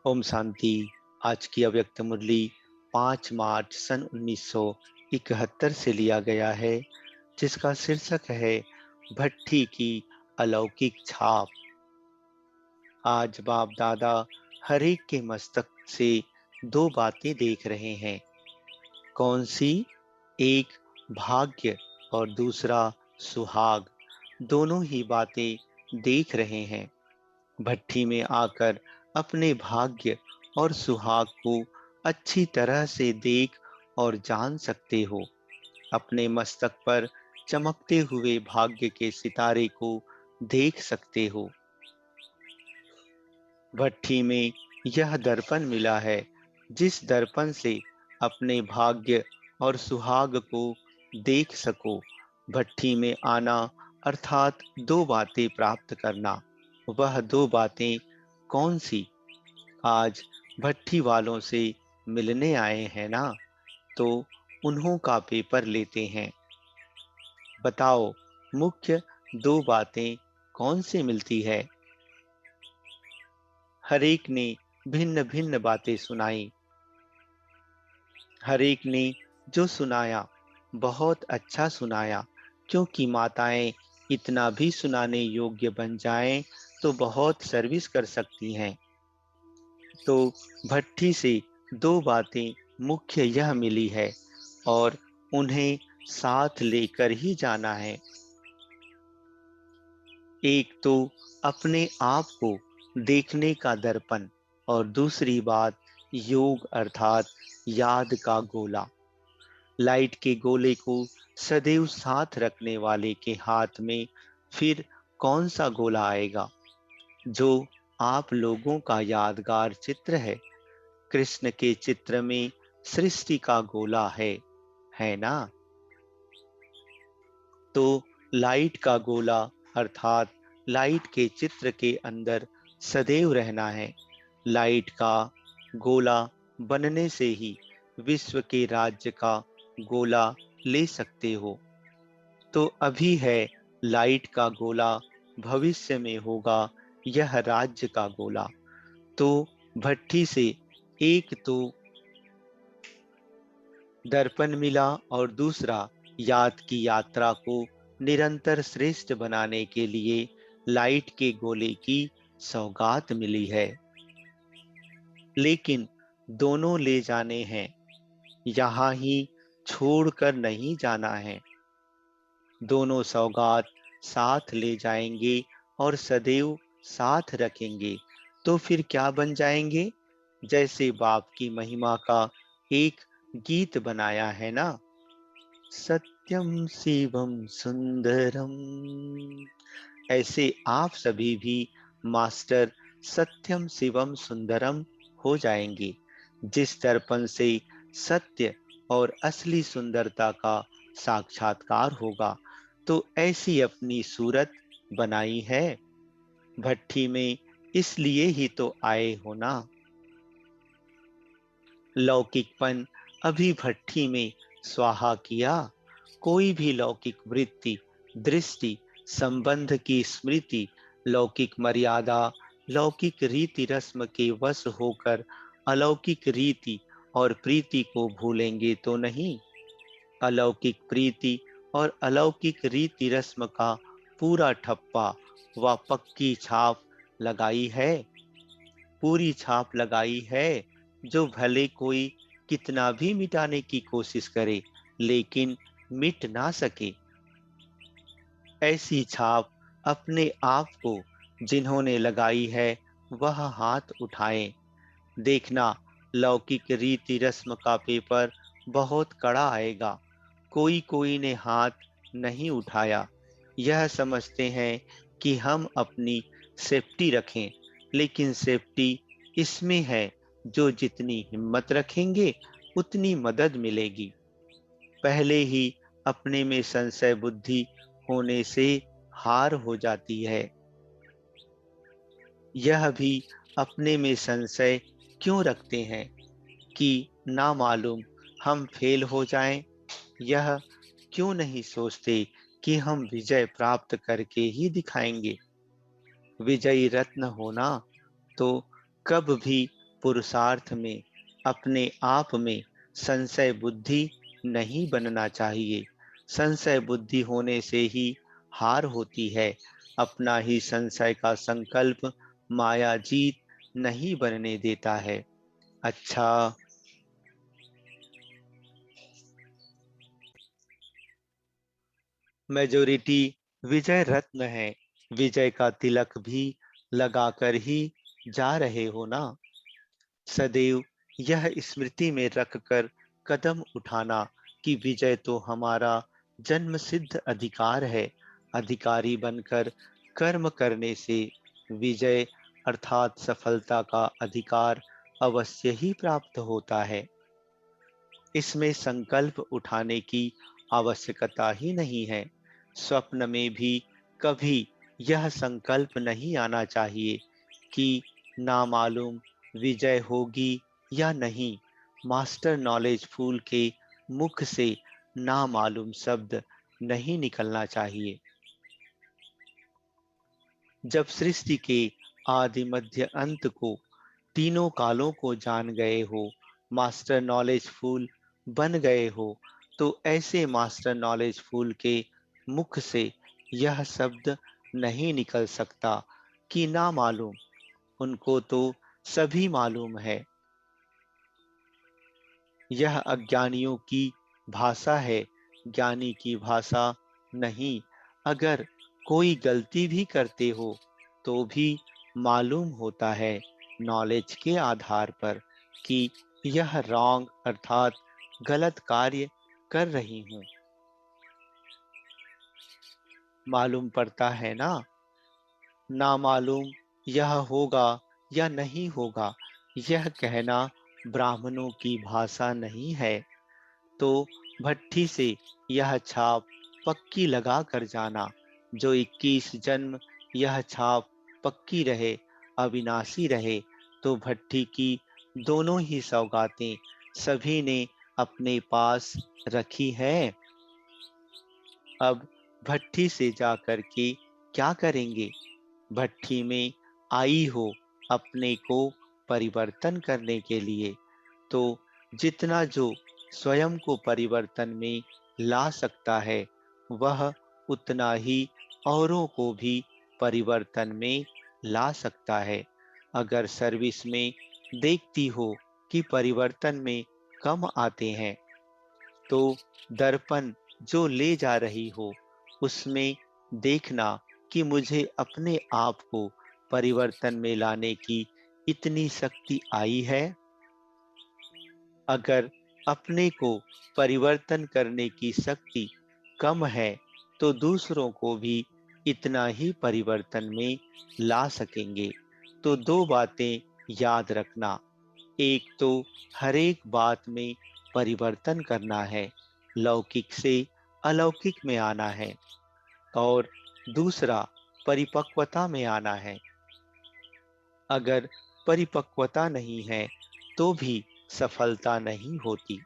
ओम शांति। आज की अव्यक्त मुरली 5 मार्च सन 1971 से लिया गया है, जिसका शीर्षक है भट्ठी की अलौकिक छाप। आज बाप दादा हर एक के मस्तक से दो बातें देख रहे हैं। कौन सी? एक भाग्य और दूसरा सुहाग। दोनों ही बातें देख रहे हैं। भट्ठी में आकर अपने भाग्य और सुहाग को अच्छी तरह से देख और जान सकते हो। अपने मस्तक पर चमकते हुए भाग्य के सितारे को देख सकते हो। भट्ठी में यह दर्पण मिला है, जिस दर्पण से अपने भाग्य और सुहाग को देख सको। भट्ठी में आना अर्थात दो बातें प्राप्त करना। वह दो बातें कौन सी? आज भट्ठी वालों से मिलने आए हैं ना, तो उन्हों का पेपर लेते हैं। बताओ, मुख्य दो बातें कौन से मिलती है? हर एक ने भिन्न भिन्न बातें सुनाई। हर एक ने जो सुनाया बहुत अच्छा सुनाया, क्योंकि माताएं इतना भी सुनाने योग्य बन जाएं तो बहुत सर्विस कर सकती हैं। तो भट्ठी से दो बातें मुख्य यह मिली है और उन्हें साथ लेकर ही जाना है। एक तो अपने आप को देखने का दर्पण और दूसरी बात योग अर्थात याद का गोला। लाइट के गोले को सदैव साथ रखने वाले के हाथ में फिर कौन सा गोला आएगा, जो आप लोगों का यादगार चित्र है? कृष्ण के चित्र में सृष्टि का गोला है ना? तो लाइट का गोला अर्थात लाइट के चित्र के अंदर सदैव रहना है। लाइट का गोला बनने से ही विश्व के राज्य का गोला ले सकते हो। तो अभी है लाइट का गोला, भविष्य में होगा यह राज्य का गोला। तो भट्ठी से एक तो दर्पण मिला और दूसरा याद की यात्रा को निरंतर श्रेष्ठ बनाने के लिए लाइट के गोले की सौगात मिली है। लेकिन दोनों ले जाने हैं, यहाँ ही छोड़कर नहीं जाना है। दोनों सौगात साथ ले जाएंगे और सदैव साथ रखेंगे। तो फिर क्या बन जाएंगे? जैसे बाप की महिमा का एक गीत बनाया है ना, सत्यम शिवम सुंदरम। ऐसे आप सभी भी मास्टर सत्यम शिवम सुंदरम हो जाएंगे, जिस दर्पण से सत्य और असली सुंदरता का साक्षात्कार होगा। तो ऐसी अपनी सूरत बनाई है भट्ठी में, इसलिए ही तो आए हो ना। लौकिकपन अभी भट्ठी में स्वाहा किया। कोई भी लौकिक वृत्ति, दृष्टि, संबंध की स्मृति, लौकिक मर्यादा, लौकिक रीति रस्म के वश होकर अलौकिक रीति और प्रीति को भूलेंगे तो नहीं। अलौकिक प्रीति और अलौकिक रीति रस्म का पूरा ठप्पा व पक्की छाप लगाई है। पूरी छाप लगाई है, जो भले कोई कितना भी मिटाने की कोशिश करे, लेकिन मिट ना सके। ऐसी छाप अपने आप को जिन्होंने लगाई है, वह हाथ उठाएं। देखना, लौकिक रीति रस्म का पेपर बहुत कड़ा आएगा। कोई कोई ने हाथ नहीं उठाया, यह समझते हैं कि हम अपनी सेफ्टी रखें। लेकिन सेफ्टी इसमें है, जो जितनी हिम्मत रखेंगे उतनी मदद मिलेगी। पहले ही अपने में संशय बुद्धि होने से हार हो जाती है। यह भी अपने में संशय क्यों रखते हैं कि ना मालूम हम फेल हो जाएं? यह क्यों नहीं सोचते कि हम विजय प्राप्त करके ही दिखाएंगे? विजयी रत्न होना तो कब भी पुरुषार्थ में अपने आप में संशय बुद्धि नहीं बनना चाहिए। संशय बुद्धि होने से ही हार होती है। अपना ही संशय का संकल्प माया जीत नहीं बनने देता है। अच्छा, मेजोरिटी विजय रत्न है। विजय का तिलक भी लगाकर ही जा रहे हो ना। सदैव यह स्मृति में रखकर कदम उठाना कि विजय तो हमारा जन्म सिद्ध अधिकार है। अधिकारी बनकर कर्म करने से विजय अर्थात सफलता का अधिकार अवश्य ही प्राप्त होता है। इसमें संकल्प उठाने की आवश्यकता ही नहीं है। स्वप्न में भी कभी यह संकल्प नहीं आना चाहिए कि नामालूम विजय होगी या नहीं। मास्टर नॉलेज फूल के मुख से नामालूम शब्द नहीं निकलना चाहिए। जब सृष्टि के आदि मध्य अंत को, तीनों कालों को जान गए हो, मास्टर नॉलेज फूल बन गए हो, तो ऐसे मास्टर नॉलेज फूल के मुख से यह शब्द नहीं निकल सकता कि ना मालूम। उनको तो सभी मालूम है। यह अज्ञानियों की भाषा है, ज्ञानी की भाषा नहीं। अगर कोई गलती भी करते हो तो भी मालूम होता है नॉलेज के आधार पर कि यह रॉन्ग अर्थात गलत कार्य कर रही हूँ। मालूम पड़ता है ना। ना मालूम यह होगा या नहीं होगा, यह कहना ब्राह्मणों की भाषा नहीं है। तो भट्ठी से यह छाप पक्की लगा कर जाना। जो 21 जन्म यह छाप पक्की रहे, अविनाशी रहे, तो भट्ठी की दोनों ही सौगातें सभी ने अपने पास रखी है। अब भट्ठी से जाकर के क्या करेंगे? भट्ठी में आई हो अपने को परिवर्तन करने के लिए, तो जितना जो स्वयं को परिवर्तन में ला सकता है, वह उतना ही औरों को भी परिवर्तन में ला सकता है। अगर सर्विस में देखती हो कि परिवर्तन में कम आते हैं, तो दर्पण जो ले जा रही हो उसमें देखना कि मुझे अपने आप को परिवर्तन में लाने की इतनी शक्ति आई है। अगर अपने को परिवर्तन करने की शक्ति कम है, तो दूसरों को भी इतना ही परिवर्तन में ला सकेंगे। तो दो बातें याद रखना। एक तो हर एक बात में परिवर्तन करना है, लौकिक से अलौकिक में आना है। और दूसरा परिपक्वता में आना है। अगर परिपक्वता नहीं है तो भी सफलता नहीं होती।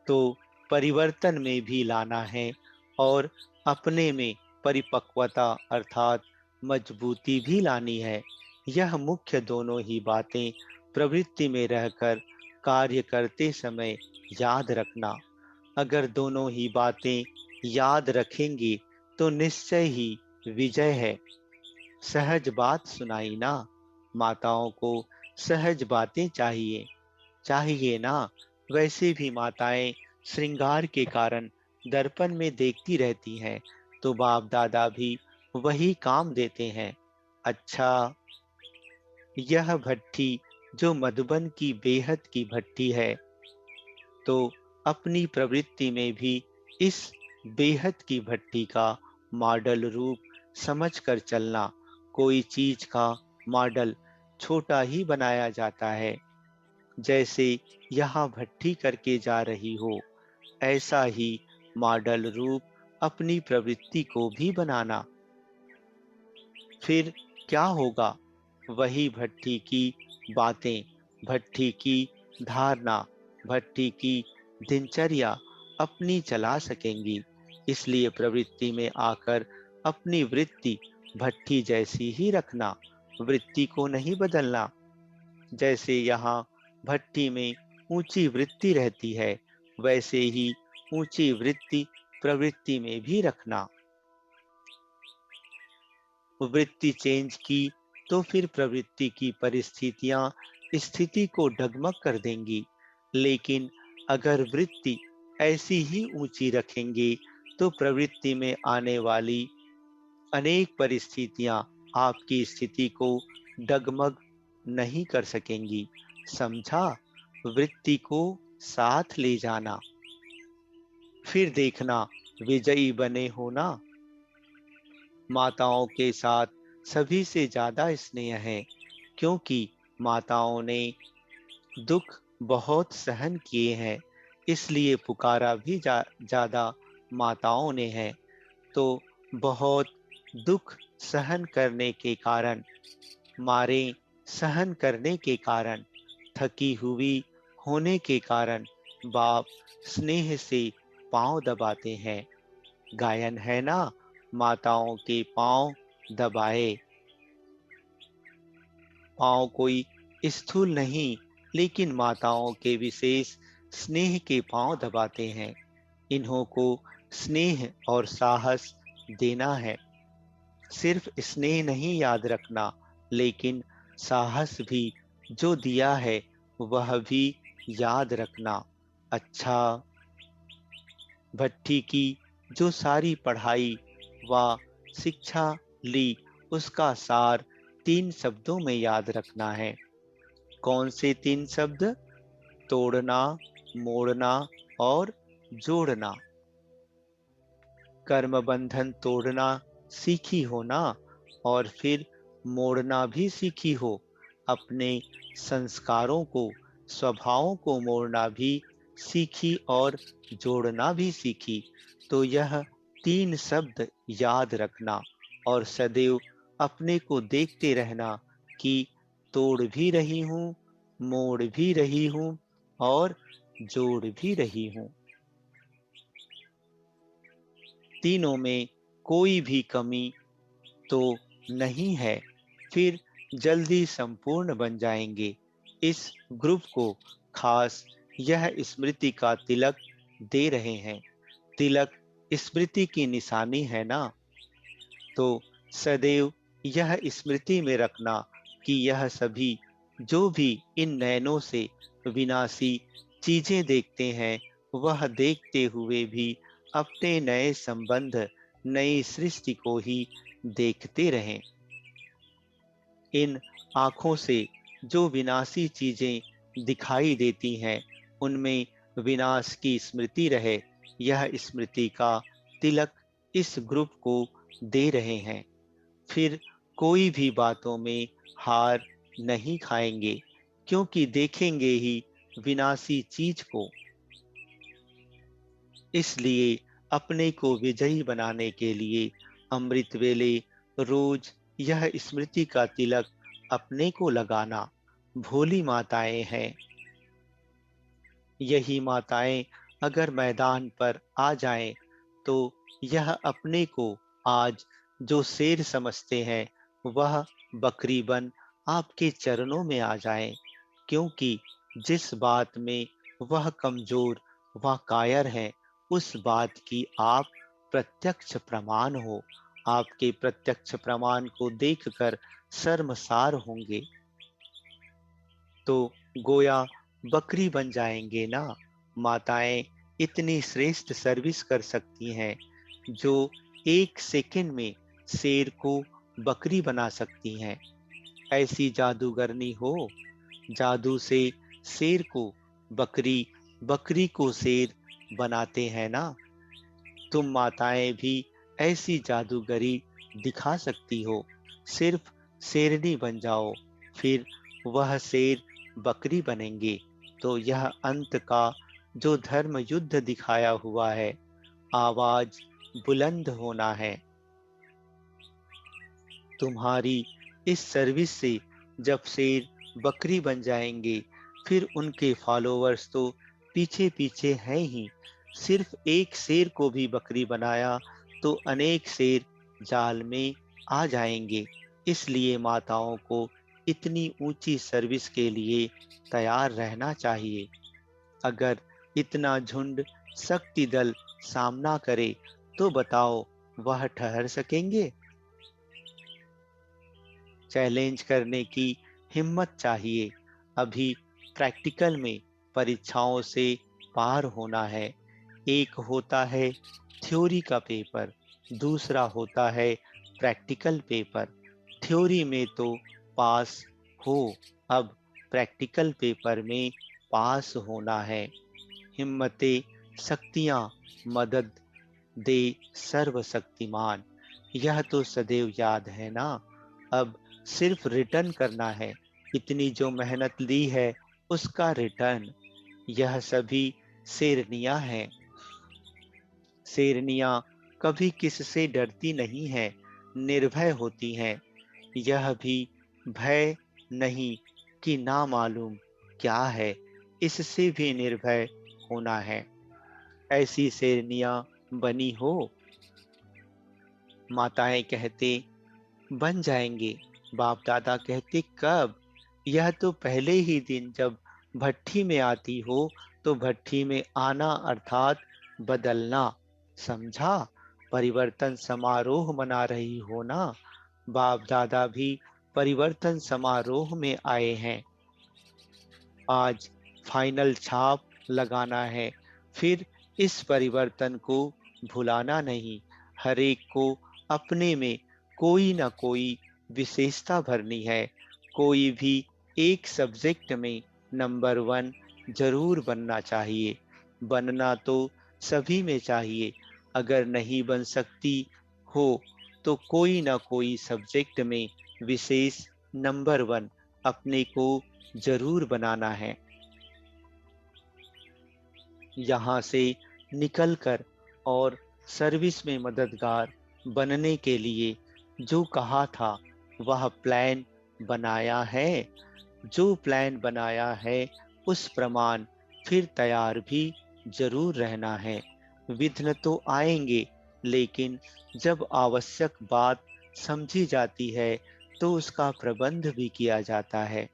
तो परिवर्तन में भी लाना है और अपने में परिपक्वता अर्थात मजबूती भी लानी है। यह मुख्य दोनों ही बातें प्रवृत्ति में रहकर कार्य करते समय याद रखना। अगर दोनों ही बातें याद रखेंगे तो निश्चय ही विजय है। सहज बात सुनाई ना। माताओं को सहज बातें चाहिए, चाहिए ना। वैसे भी माताएं श्रृंगार के कारण दर्पण में देखती रहती हैं, तो बाप दादा भी वही काम देते हैं। अच्छा, यह भट्ठी जो मधुबन की बेहद की भट्ठी है, तो अपनी प्रवृत्ति में भी इस बेहद की भट्ठी का मॉडल रूप समझकर चलना। कोई चीज का मॉडल छोटा ही बनाया जाता है। जैसे यहाँ भट्ठी करके जा रही हो, ऐसा ही मॉडल रूप अपनी प्रवृत्ति को भी बनाना। फिर क्या होगा? वही भट्ठी की बातें, भट्ठी की धारणा, भट्ठी की दिनचर्या अपनी चला सकेंगी। इसलिए प्रवृत्ति में आकर अपनी वृत्ति भट्ठी जैसी ही रखना, वृत्ति को नहीं बदलना। जैसे यहाँ भट्टी में ऊंची वृत्ति रहती है, वैसे ही ऊंची वृत्ति प्रवृत्ति में भी रखना। वृत्ति चेंज की तो फिर प्रवृत्ति की परिस्थितियां स्थिति को डगमग कर देंगी, लेकिन अगर वृत्ति ऐसी ही ऊंची रखेंगे तो प्रवृत्ति में आने वाली अनेक परिस्थितियां आपकी स्थिति को डगमग नहीं कर सकेंगी। समझा? वृत्ति को साथ ले जाना, फिर देखना विजयी बने हो ना। माताओं के साथ सभी से ज्यादा स्नेह है, क्योंकि माताओं ने दुख बहुत सहन किए हैं, इसलिए पुकारा भी ज्यादा माताओं ने है। तो बहुत दुख सहन करने के कारण, मारे सहन करने के कारण, थकी हुई होने के कारण बाप स्नेह से पांव दबाते हैं। गायन है ना, माताओं के पांव दबाए। पांव कोई स्थूल नहीं, लेकिन माताओं के विशेष स्नेह के पांव दबाते हैं। इन्हों को स्नेह और साहस देना है। सिर्फ स्नेह नहीं याद रखना, लेकिन साहस भी जो दिया है वह भी याद रखना। अच्छा, भट्टी की जो सारी पढ़ाई व शिक्षा ली, उसका सार 3 शब्दों में याद रखना है। कौन से 3 शब्द? तोड़ना, मोड़ना और जोड़ना। कर्म बंधन तोड़ना सीखी हो ना, और फिर मोड़ना भी सीखी हो। अपने संस्कारों को, स्वभावों को मोड़ना भी सीखी और जोड़ना भी सीखी। तो यह 3 शब्द याद रखना और सदैव अपने को देखते रहना कि तोड़ भी रही हूँ, मोड़ भी रही हूँ और जोड़ भी रही हूँ। तीनों में कोई भी कमी तो नहीं है, फिर जल्दी संपूर्ण बन जाएंगे। इस ग्रुप को खास यह स्मृति का तिलक दे रहे हैं। तिलक स्मृति की निशानी है ना, तो सदैव यह स्मृति में रखना कि यह सभी जो भी इन नयनों से विनाशी चीजें देखते हैं, वह देखते हुए भी अपने नए संबंध, नई सृष्टि को ही देखते रहें। इन आँखों से जो विनाशी चीजें दिखाई देती हैं, उनमें विनाश की स्मृति रहे, यह स्मृति का तिलक इस ग्रुप को दे रहे हैं। फिर कोई भी बातों में हार नहीं खाएंगे, क्योंकि देखेंगे ही विनाशी चीज को। इसलिए अपने को विजयी बनाने के लिए अमृत वेले रोज यह स्मृति का तिलक अपने को लगाना। भोली माताएं हैं। यही माताएं अगर मैदान पर आ जाएं, तो यह अपने को आज जो शेर समझते हैं, वह बकरी बन आपके चरणों में आ जाएं, क्योंकि जिस बात में वह कमजोर व कायर है, उस बात की आप प्रत्यक्ष प्रमाण हो। आपके प्रत्यक्ष प्रमाण को देखकर शर्मसार होंगे, तो गोया बकरी बन जाएंगे ना। माताएं इतनी श्रेष्ठ सर्विस कर सकती हैं, जो 1 सेकंड में शेर को बकरी बना सकती हैं। ऐसी जादूगरनी हो, जादू से शेर को बकरी, बकरी को शेर बनाते हैं ना। तुम माताएं भी ऐसी जादूगरी दिखा सकती हो। सिर्फ शेरनी बन जाओ, फिर वह शेर बकरी बनेंगे। तो यह अंत का जो धर्म युद्ध दिखाया हुआ है, आवाज बुलंद होना है। तुम्हारी इस सर्विस से जब शेर बकरी बन जाएंगे, फिर उनके फॉलोअर्स तो पीछे पीछे हैं ही। सिर्फ एक शेर को भी बकरी बनाया तो अनेक शेर जाल में आ जाएंगे। इसलिए माताओं को इतनी ऊंची सर्विस के लिए तैयार रहना चाहिए। अगर इतना झुंड शक्ति दल सामना करे तो बताओ वह ठहर सकेंगे? चैलेंज करने की हिम्मत चाहिए। अभी प्रैक्टिकल में परीक्षाओं से पार होना है। एक होता है थ्योरी का पेपर, दूसरा होता है प्रैक्टिकल पेपर। थ्योरी में तो पास हो, अब प्रैक्टिकल पेपर में पास होना है। हिम्मते शक्तियां मदद दे सर्वशक्तिमान, यह तो सदैव याद है ना। अब सिर्फ रिटर्न करना है, इतनी जो मेहनत ली है उसका रिटर्न। यह सभी शेरनियां हैं। शेरनियां कभी किससे डरती नहीं है, निर्भय होती हैं। यह भी भय नहीं कि ना मालूम क्या है, इससे भी निर्भय होना है। ऐसी शेरनियां बनी हो। माताएं कहते बन जाएंगे, बाप दादा कहते कब? यह तो पहले ही दिन जब भट्ठी में आती हो तो भट्ठी में आना अर्थात बदलना, समझा? परिवर्तन समारोह मना रही हो ना। बाप दादा भी परिवर्तन समारोह में आए हैं। आज फाइनल छाप लगाना है, फिर इस परिवर्तन को भुलाना नहीं। हर एक को अपने में कोई ना कोई विशेषता भरनी है। कोई भी एक सब्जेक्ट में नंबर 1 जरूर बनना चाहिए। बनना तो सभी में चाहिए। अगर नहीं बन सकती हो तो कोई ना कोई सब्जेक्ट में विशेष नंबर 1 अपने को जरूर बनाना है। यहाँ से निकलकर और सर्विस में मददगार बनने के लिए जो कहा था वह प्लान बनाया है। जो प्लान बनाया है उस प्रमाण फिर तैयार भी जरूर रहना है। विघ्न तो आएंगे, लेकिन जब आवश्यक बात समझी जाती है तो उसका प्रबंध भी किया जाता है।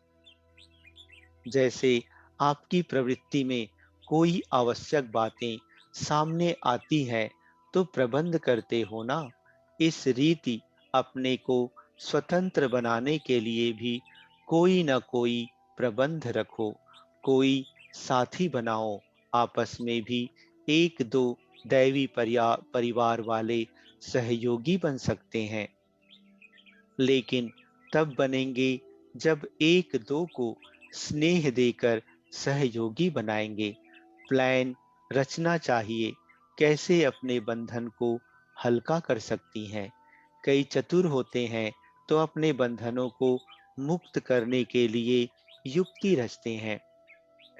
जैसे आपकी प्रवृत्ति में कोई आवश्यक बातें सामने आती है तो प्रबंध करते हो ना। इस रीति अपने को स्वतंत्र बनाने के लिए भी कोई न कोई प्रबंध रखो, कोई साथी बनाओ। आपस में भी एक दो दैवी परिवार वाले सहयोगी बन सकते हैं, लेकिन तब बनेंगे जब एक दो को स्नेह देकर सहयोगी बनाएंगे। प्लान रचना चाहिए, कैसे अपने बंधन को हल्का कर सकती हैं। कई चतुर होते हैं तो अपने बंधनों को मुक्त करने के लिए युक्ति रचते हैं।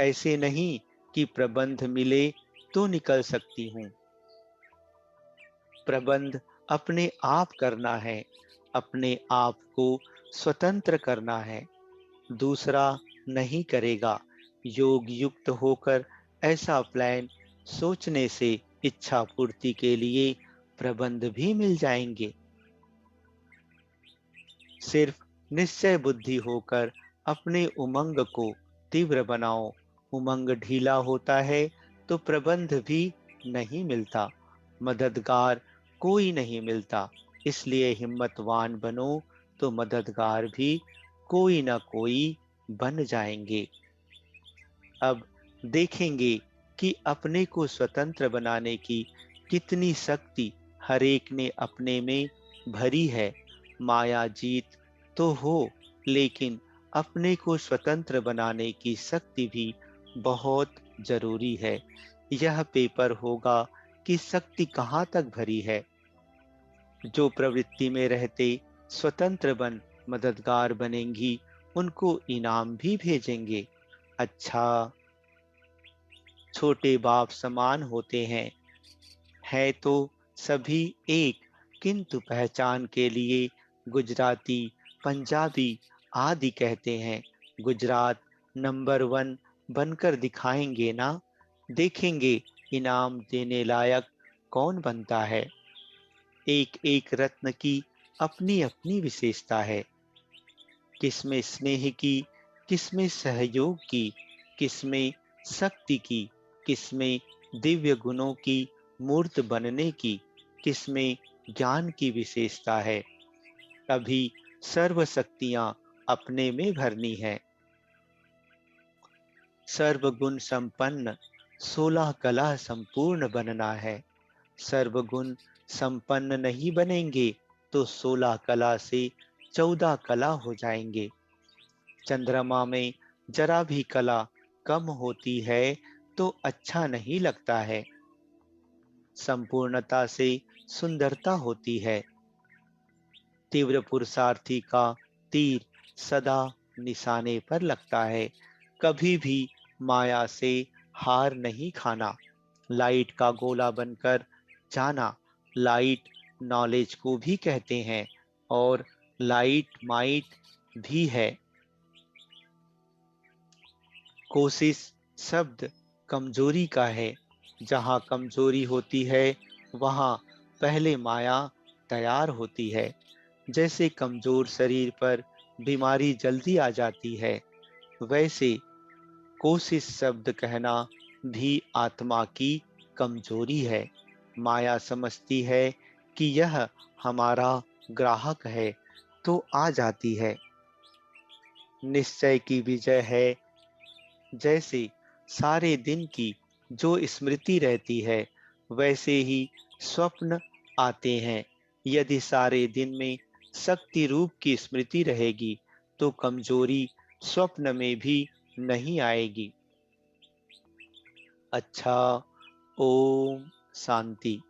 ऐसे नहीं कि प्रबंध मिले तो निकल सकती हूँ। प्रबंध अपने आप करना है, अपने आप को स्वतंत्र करना है, दूसरा नहीं करेगा। योग युक्त होकर ऐसा प्लान सोचने से इच्छा पूर्ति के लिए प्रबंध भी मिल जाएंगे। सिर्फ निश्चय बुद्धि होकर अपने उमंग को तीव्र बनाओ। उमंग ढीला होता है तो प्रबंध भी नहीं मिलता, मददगार कोई नहीं मिलता। इसलिए हिम्मतवान बनो तो मददगार भी कोई ना कोई बन जाएंगे। अब देखेंगे कि अपने को स्वतंत्र बनाने की कितनी शक्ति हर एक ने अपने में भरी है। माया जीत तो हो, लेकिन अपने को स्वतंत्र बनाने की शक्ति भी बहुत जरूरी है। यह पेपर होगा कि शक्ति कहाँ तक भरी है। जो प्रवृत्ति में रहते स्वतंत्र बन मददगार बनेंगी, उनको इनाम भी भेजेंगे। अच्छा, छोटे बाप समान होते हैं, है तो सभी एक, किंतु पहचान के लिए गुजराती, पंजाबी आदि कहते हैं। गुजरात नंबर 1 बनकर दिखाएंगे ना। देखेंगे इनाम देने लायक कौन बनता है। एक एक रत्न की अपनी अपनी विशेषता है। किसमें स्नेह की, किसमें सहयोग की, किसमें शक्ति की, किसमें दिव्य गुणों की मूर्त बनने की, किसमें ज्ञान की विशेषता है। अभी सर्व शक्तियां अपने में भरनी है। सर्वगुण संपन्न 16 कला संपूर्ण बनना है। सर्वगुण संपन्न नहीं बनेंगे तो 16 कला से 14 कला हो जाएंगे। चंद्रमा में जरा भी कला कम होती है तो अच्छा नहीं लगता है। संपूर्णता से सुंदरता होती है। तीव्र पुरुषार्थी का तीर सदा निशाने पर लगता है। कभी भी माया से हार नहीं खाना। लाइट का गोला बनकर जाना। लाइट नॉलेज को भी कहते हैं और लाइट माइट भी है। कोशिश शब्द कमजोरी का है। जहाँ कमजोरी होती है वहाँ पहले माया तैयार होती है। जैसे कमजोर शरीर पर बीमारी जल्दी आ जाती है, वैसे कोशिश शब्द कहना भी आत्मा की कमजोरी है। माया समझती है कि यह हमारा ग्राहक है तो आ जाती है। निश्चय की विजय है। जैसे सारे दिन की जो स्मृति रहती है वैसे ही स्वप्न आते हैं। यदि सारे दिन में शक्ति रूप की स्मृति रहेगी तो कमजोरी स्वप्न में भी नहीं आएगी। अच्छा, ओम शांति।